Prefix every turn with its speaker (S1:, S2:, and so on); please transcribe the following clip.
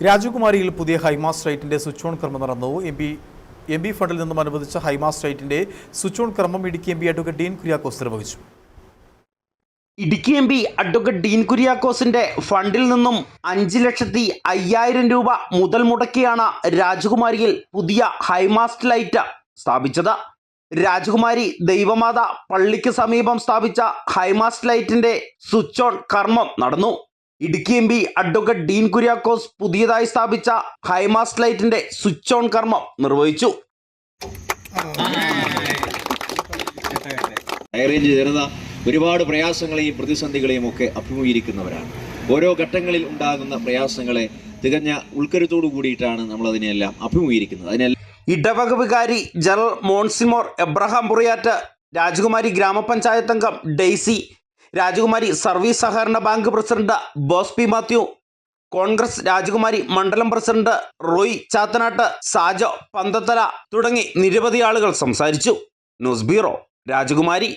S1: രാജകുമാരിയിൽ പുതിയ ഹൈമാസ്റ്റ് ലൈറ്റിന്റെ switch on കർമ്മം നടന്നു. എം പി ഫണ്ടിൽ നിന്നും അനുവദിച്ച ഹൈമാസ്റ്റ് ലൈറ്റിന്റെ സ്വിച്ച് ഓൺ കർമ്മം Idukki M P advocate Dean Kuriakose നിർവഹിച്ചു.
S2: Idukki M P advocate Dean കുര്യാക്കോസിന്റെ ഫണ്ടിൽ നിന്നും 5,05,000 രൂപ മുതൽ മുടക്കിയാണ് രാജകുമാരിയിൽ പുതിയ ഹൈമാസ്റ്റ് ലൈറ്റ് സ്ഥാപിച്ചത്. രാജകുമാരി ദൈവമാത പള്ളിക്ക് സമീപം സ്ഥാപിച്ച ഹൈമാസ്റ്റ് ലൈറ്റിന്റെ സ്വിച്ച് ഓൺ കർമ്മം നടന്നു. Idukki M P advocate Dean Kuriakose പുതിയതായി സ്ഥാപിച്ച ഹൈമാസ്റ്റ് ലൈറ്റിന്റെ സ്വിച്ച് ഓൺ കർമ്മം നിർവഹിച്ചു.
S3: ഹൈറേഞ്ച് ജനത ഒരുപാട് പ്രയാസങ്ങളെയും പ്രതിസന്ധികളെയും ഒക്കെ അഭിമുഖീകരിക്കുന്നവരാണ്. ഓരോ ഘട്ടങ്ങളിൽ ഉണ്ടാകുന്ന പ്രയാസങ്ങളെ തികഞ്ഞ ഉൾക്കരുത്തോടു കൂടിയിട്ടാണ് നമ്മൾ അതിനെല്ലാം അഭിമുഖീകരിക്കുന്നത്.
S2: ഇടവക വികാരി ജനറൽ മോൺസിമോർ എബ്രഹാം പുറിയാറ്റ്, രാജകുമാരി ഗ്രാമപഞ്ചായത്ത് അംഗം ഡെയ്സി, രാജകുമാരി സർവീസ് സഹകരണ bank president boss P Mathew, Congress രാജകുമാരി മണ്ഡലം പ്രസിഡന്റ് റോയ് ചാത്തനാട്ട്, സാജോ പന്തത്തല തുടങ്ങി നിരവധി ആളുകൾ സംസാരിച്ചു. ന്യൂസ് ബ്യൂറോ, രാജകുമാരി.